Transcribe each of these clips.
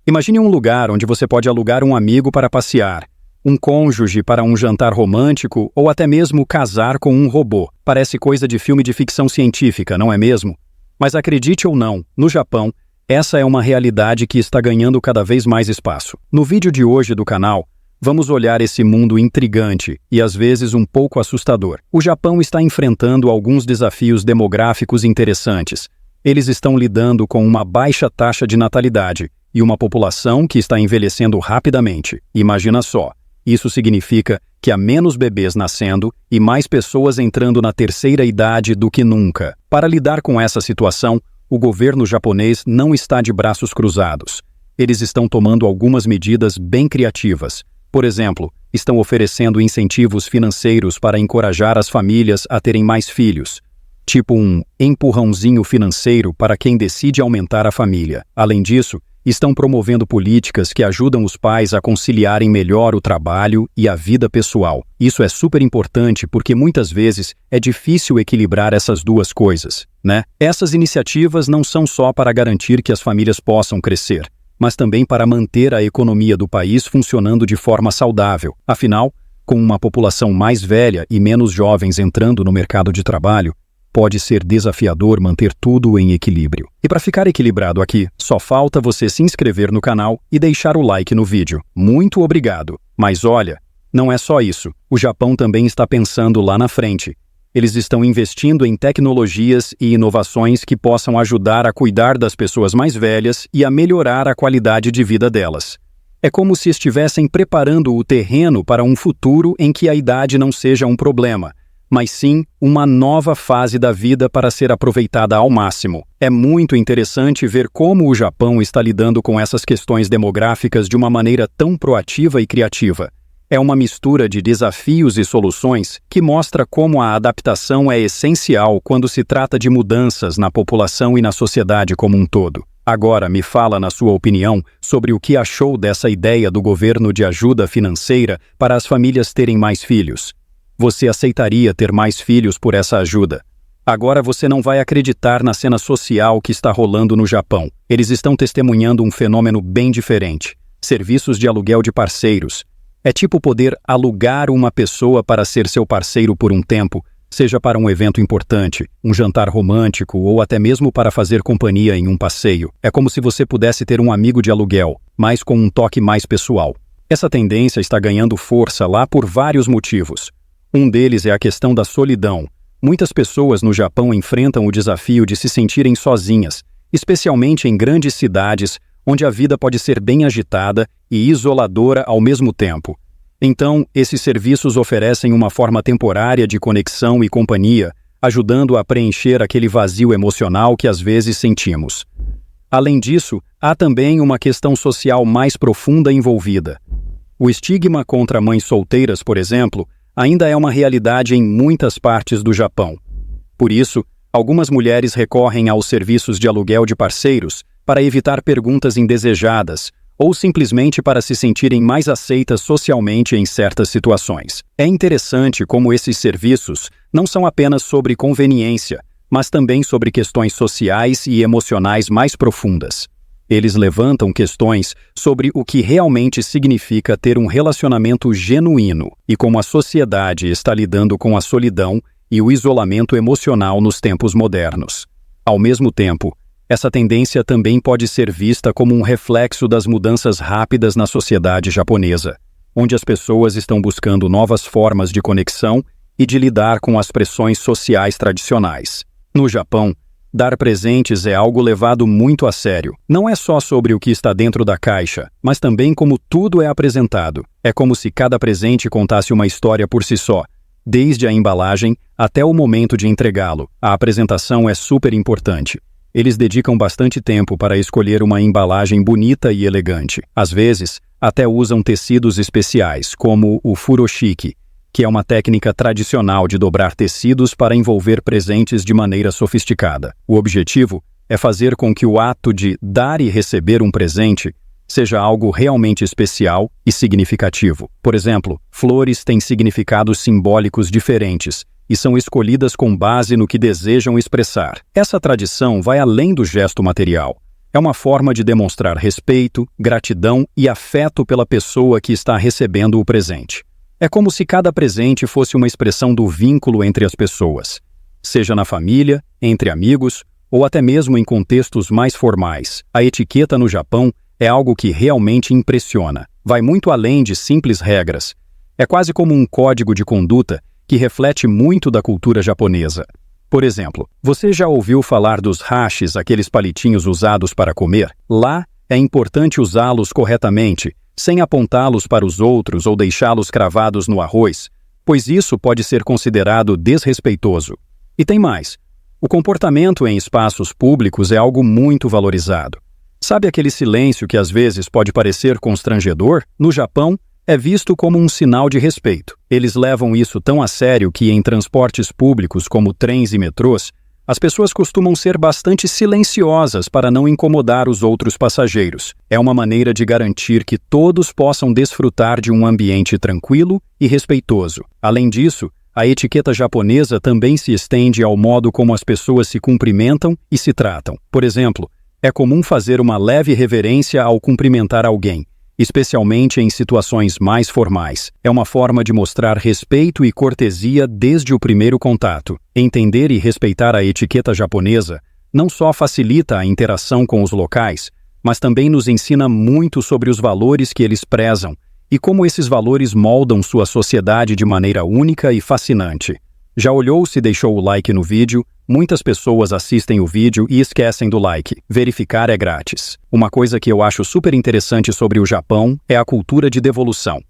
Imagine um lugar onde você pode alugar um amigo para passear, um cônjuge para um jantar romântico ou até mesmo casar com um robô. Parece coisa de filme de ficção científica, não é mesmo? Mas acredite ou não, no Japão, essa é uma realidade que está ganhando cada vez mais espaço. No vídeo de hoje do canal, vamos olhar esse mundo intrigante e às vezes um pouco assustador. O Japão está enfrentando alguns desafios demográficos interessantes. Eles estão lidando com uma baixa taxa de natalidade e uma população que está envelhecendo rapidamente. Imagina só, isso significa que há menos bebês nascendo e mais pessoas entrando na terceira idade do que nunca. Para lidar com essa situação, o governo japonês não está de braços cruzados. Eles estão tomando algumas medidas bem criativas. Por exemplo, estão oferecendo incentivos financeiros para encorajar as famílias a terem mais filhos, tipo um empurrãozinho financeiro para quem decide aumentar a família. Além disso, estão promovendo políticas que ajudam os pais a conciliarem melhor o trabalho e a vida pessoal. Isso é super importante porque muitas vezes é difícil equilibrar essas duas coisas, né? Essas iniciativas não são só para garantir que as famílias possam crescer, mas também para manter a economia do país funcionando de forma saudável. Afinal, com uma população mais velha e menos jovens entrando no mercado de trabalho, pode ser desafiador manter tudo em equilíbrio. E para ficar equilibrado aqui, só falta você se inscrever no canal e deixar o like no vídeo. Muito obrigado! Mas olha, não é só isso. O Japão também está pensando lá na frente. Eles estão investindo em tecnologias e inovações que possam ajudar a cuidar das pessoas mais velhas e a melhorar a qualidade de vida delas. É como se estivessem preparando o terreno para um futuro em que a idade não seja um problema, mas sim uma nova fase da vida para ser aproveitada ao máximo. É muito interessante ver como o Japão está lidando com essas questões demográficas de uma maneira tão proativa e criativa. É uma mistura de desafios e soluções que mostra como a adaptação é essencial quando se trata de mudanças na população e na sociedade como um todo. Agora, me fala na sua opinião sobre o que achou dessa ideia do governo de ajuda financeira para as famílias terem mais filhos. Você aceitaria ter mais filhos por essa ajuda? Agora você não vai acreditar na cena social que está rolando no Japão. Eles estão testemunhando um fenômeno bem diferente. Serviços de aluguel de parceiros. É tipo poder alugar uma pessoa para ser seu parceiro por um tempo, seja para um evento importante, um jantar romântico ou até mesmo para fazer companhia em um passeio. É como se você pudesse ter um amigo de aluguel, mas com um toque mais pessoal. Essa tendência está ganhando força lá por vários motivos. Um deles é a questão da solidão. Muitas pessoas no Japão enfrentam o desafio de se sentirem sozinhas, especialmente em grandes cidades, onde a vida pode ser bem agitada e isoladora ao mesmo tempo. Então, esses serviços oferecem uma forma temporária de conexão e companhia, ajudando a preencher aquele vazio emocional que às vezes sentimos. Além disso, há também uma questão social mais profunda envolvida. O estigma contra mães solteiras, por exemplo, ainda é uma realidade em muitas partes do Japão. Por isso, algumas mulheres recorrem aos serviços de aluguel de parceiros para evitar perguntas indesejadas ou simplesmente para se sentirem mais aceitas socialmente em certas situações. É interessante como esses serviços não são apenas sobre conveniência, mas também sobre questões sociais e emocionais mais profundas. Eles levantam questões sobre o que realmente significa ter um relacionamento genuíno e como a sociedade está lidando com a solidão e o isolamento emocional nos tempos modernos. Ao mesmo tempo, essa tendência também pode ser vista como um reflexo das mudanças rápidas na sociedade japonesa, onde as pessoas estão buscando novas formas de conexão e de lidar com as pressões sociais tradicionais. No Japão, dar presentes é algo levado muito a sério. Não é só sobre o que está dentro da caixa, mas também como tudo é apresentado. É como se cada presente contasse uma história por si só, desde a embalagem até o momento de entregá-lo. A apresentação é super importante. Eles dedicam bastante tempo para escolher uma embalagem bonita e elegante. Às vezes, até usam tecidos especiais, como o furoshiki, que é uma técnica tradicional de dobrar tecidos para envolver presentes de maneira sofisticada. O objetivo é fazer com que o ato de dar e receber um presente seja algo realmente especial e significativo. Por exemplo, flores têm significados simbólicos diferentes e são escolhidas com base no que desejam expressar. Essa tradição vai além do gesto material. É uma forma de demonstrar respeito, gratidão e afeto pela pessoa que está recebendo o presente. É como se cada presente fosse uma expressão do vínculo entre as pessoas, seja na família, entre amigos ou até mesmo em contextos mais formais. A etiqueta no Japão é algo que realmente impressiona. Vai muito além de simples regras. É quase como um código de conduta que reflete muito da cultura japonesa. Por exemplo, você já ouviu falar dos hashis, aqueles palitinhos usados para comer? Lá, é importante usá-los corretamente, sem apontá-los para os outros ou deixá-los cravados no arroz, pois isso pode ser considerado desrespeitoso. E tem mais. O comportamento em espaços públicos é algo muito valorizado. Sabe aquele silêncio que às vezes pode parecer constrangedor? No Japão, é visto como um sinal de respeito. Eles levam isso tão a sério que em transportes públicos como trens e metrôs, as pessoas costumam ser bastante silenciosas para não incomodar os outros passageiros. É uma maneira de garantir que todos possam desfrutar de um ambiente tranquilo e respeitoso. Além disso, a etiqueta japonesa também se estende ao modo como as pessoas se cumprimentam e se tratam. Por exemplo, é comum fazer uma leve reverência ao cumprimentar alguém, especialmente em situações mais formais. É uma forma de mostrar respeito e cortesia desde o primeiro contato. Entender e respeitar a etiqueta japonesa não só facilita a interação com os locais, mas também nos ensina muito sobre os valores que eles prezam e como esses valores moldam sua sociedade de maneira única e fascinante. Já olhou se deixou o like no vídeo? Muitas pessoas assistem o vídeo e esquecem do like. Verificar é grátis. Uma coisa que eu acho super interessante sobre o Japão é a cultura de devolução.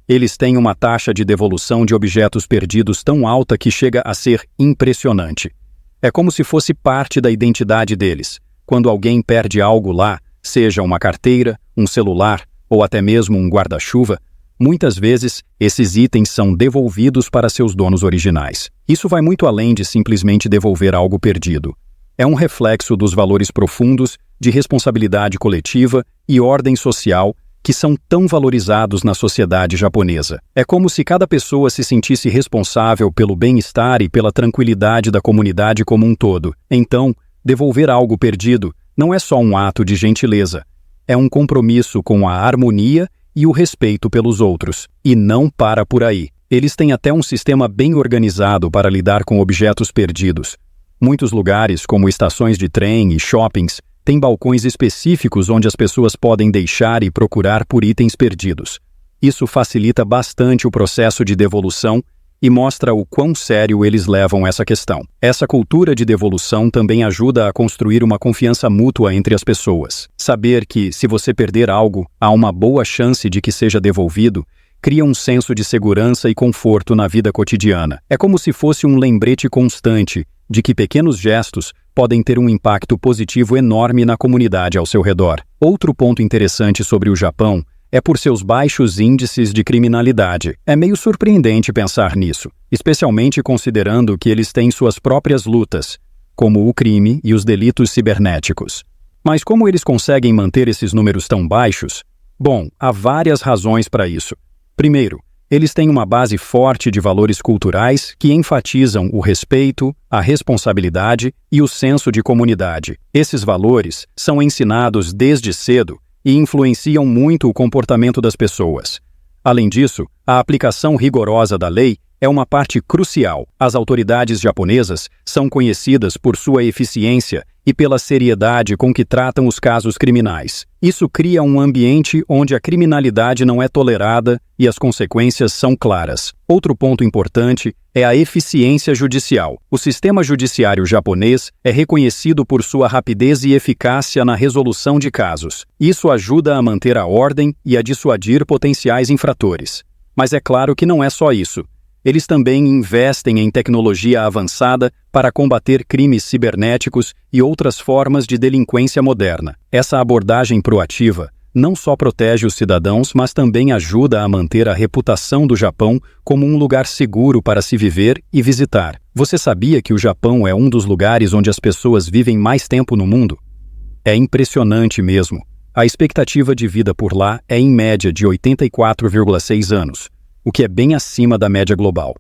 Eles têm uma taxa de devolução de objetos perdidos tão alta que chega a ser impressionante. É como se fosse parte da identidade deles. Quando alguém perde algo lá, seja uma carteira, um celular ou até mesmo um guarda-chuva, muitas vezes, esses itens são devolvidos para seus donos originais. Isso vai muito além de simplesmente devolver algo perdido. É um reflexo dos valores profundos de responsabilidade coletiva e ordem social que são tão valorizados na sociedade japonesa. É como se cada pessoa se sentisse responsável pelo bem-estar e pela tranquilidade da comunidade como um todo. Então, devolver algo perdido não é só um ato de gentileza. É um compromisso com a harmonia e o respeito pelos outros. E não para por aí. Eles têm até um sistema bem organizado para lidar com objetos perdidos. Muitos lugares, como estações de trem e shoppings, têm balcões específicos onde as pessoas podem deixar e procurar por itens perdidos. Isso facilita bastante o processo de devolução e mostra o quão sério eles levam essa questão. Essa cultura de devolução também ajuda a construir uma confiança mútua entre as pessoas. Saber que, se você perder algo, há uma boa chance de que seja devolvido, cria um senso de segurança e conforto na vida cotidiana. É como se fosse um lembrete constante de que pequenos gestos podem ter um impacto positivo enorme na comunidade ao seu redor. Outro ponto interessante sobre o Japão é por seus baixos índices de criminalidade. É meio surpreendente pensar nisso, especialmente considerando que eles têm suas próprias lutas, como o crime e os delitos cibernéticos. Mas como eles conseguem manter esses números tão baixos? Bom, há várias razões para isso. Primeiro, eles têm uma base forte de valores culturais que enfatizam o respeito, a responsabilidade e o senso de comunidade. Esses valores são ensinados desde cedo e influenciam muito o comportamento das pessoas. Além disso, a aplicação rigorosa da lei é uma parte crucial. As autoridades japonesas são conhecidas por sua eficiência e pela seriedade com que tratam os casos criminais. Isso cria um ambiente onde a criminalidade não é tolerada e as consequências são claras. Outro ponto importante é a eficiência judicial. O sistema judiciário japonês é reconhecido por sua rapidez e eficácia na resolução de casos. Isso ajuda a manter a ordem e a dissuadir potenciais infratores. Mas é claro que não é só isso. Eles também investem em tecnologia avançada para combater crimes cibernéticos e outras formas de delinquência moderna. Essa abordagem proativa não só protege os cidadãos, mas também ajuda a manter a reputação do Japão como um lugar seguro para se viver e visitar. Você sabia que o Japão é um dos lugares onde as pessoas vivem mais tempo no mundo? É impressionante mesmo. A expectativa de vida por lá é em média de 84,6 anos. O que é bem acima da média global.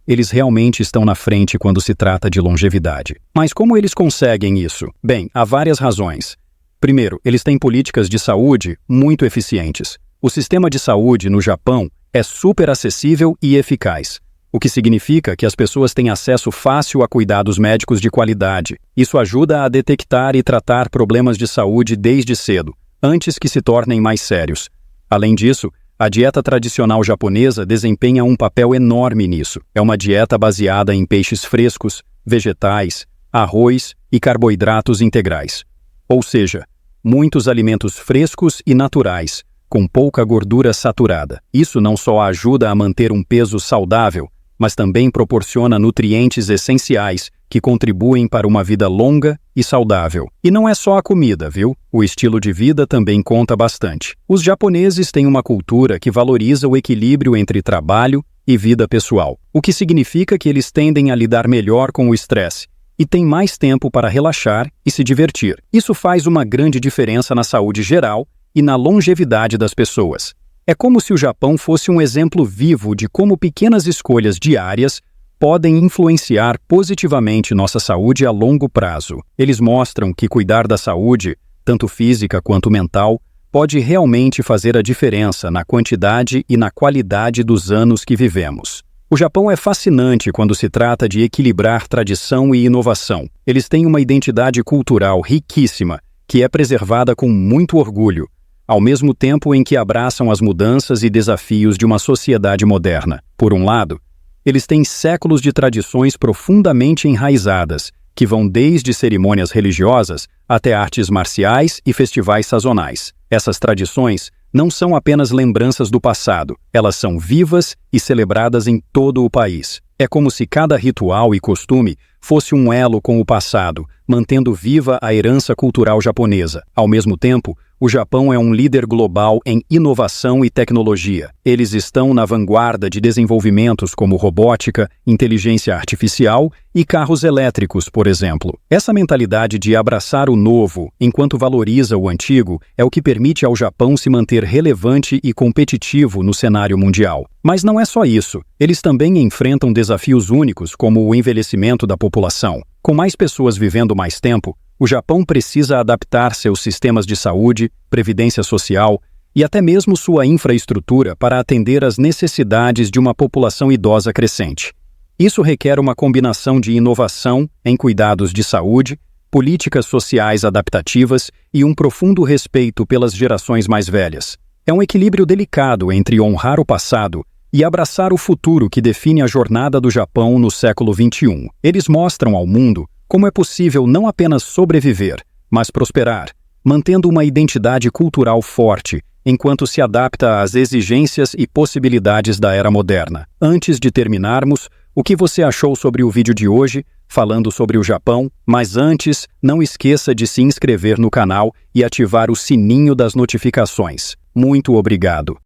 Eles realmente estão na frente quando se trata de longevidade. Mas como eles conseguem isso? Bem, há várias razões. Primeiro, eles têm políticas de saúde muito eficientes. O sistema de saúde no Japão é super acessível e eficaz, o que significa que as pessoas têm acesso fácil a cuidados médicos de qualidade. Isso ajuda a detectar e tratar problemas de saúde desde cedo, antes que se tornem mais sérios. Além disso, a dieta tradicional japonesa desempenha um papel enorme nisso. É uma dieta baseada em peixes frescos, vegetais, arroz e carboidratos integrais. Ou seja, muitos alimentos frescos e naturais, com pouca gordura saturada. Isso não só ajuda a manter um peso saudável, mas também proporciona nutrientes essenciais que contribuem para uma vida longa e saudável. E não é só a comida, viu? O estilo de vida também conta bastante. Os japoneses têm uma cultura que valoriza o equilíbrio entre trabalho e vida pessoal, o que significa que eles tendem a lidar melhor com o estresse e têm mais tempo para relaxar e se divertir. Isso faz uma grande diferença na saúde geral e na longevidade das pessoas. É como se o Japão fosse um exemplo vivo de como pequenas escolhas diárias podem influenciar positivamente nossa saúde a longo prazo. Eles mostram que cuidar da saúde, tanto física quanto mental, pode realmente fazer a diferença na quantidade e na qualidade dos anos que vivemos. O Japão é fascinante quando se trata de equilibrar tradição e inovação. Eles têm uma identidade cultural riquíssima, que é preservada com muito orgulho, ao mesmo tempo em que abraçam as mudanças e desafios de uma sociedade moderna. Por um lado, eles têm séculos de tradições profundamente enraizadas, que vão desde cerimônias religiosas até artes marciais e festivais sazonais. Essas tradições não são apenas lembranças do passado, elas são vivas e celebradas em todo o país. É como se cada ritual e costume fosse um elo com o passado, mantendo viva a herança cultural japonesa. Ao mesmo tempo, o Japão é um líder global em inovação e tecnologia. Eles estão na vanguarda de desenvolvimentos como robótica, inteligência artificial e carros elétricos, por exemplo. Essa mentalidade de abraçar o novo enquanto valoriza o antigo é o que permite ao Japão se manter relevante e competitivo no cenário mundial. Mas não é só isso. Eles também enfrentam desafios únicos, como o envelhecimento da população. Com mais pessoas vivendo mais tempo, o Japão precisa adaptar seus sistemas de saúde, previdência social e até mesmo sua infraestrutura para atender às necessidades de uma população idosa crescente. Isso requer uma combinação de inovação em cuidados de saúde, políticas sociais adaptativas e um profundo respeito pelas gerações mais velhas. É um equilíbrio delicado entre honrar o passado e abraçar o futuro que define a jornada do Japão no século XXI. Eles mostram ao mundo como é possível não apenas sobreviver, mas prosperar, mantendo uma identidade cultural forte, enquanto se adapta às exigências e possibilidades da era moderna. Antes de terminarmos, o que você achou sobre o vídeo de hoje, falando sobre o Japão? Mas antes, não esqueça de se inscrever no canal e ativar o sininho das notificações. Muito obrigado!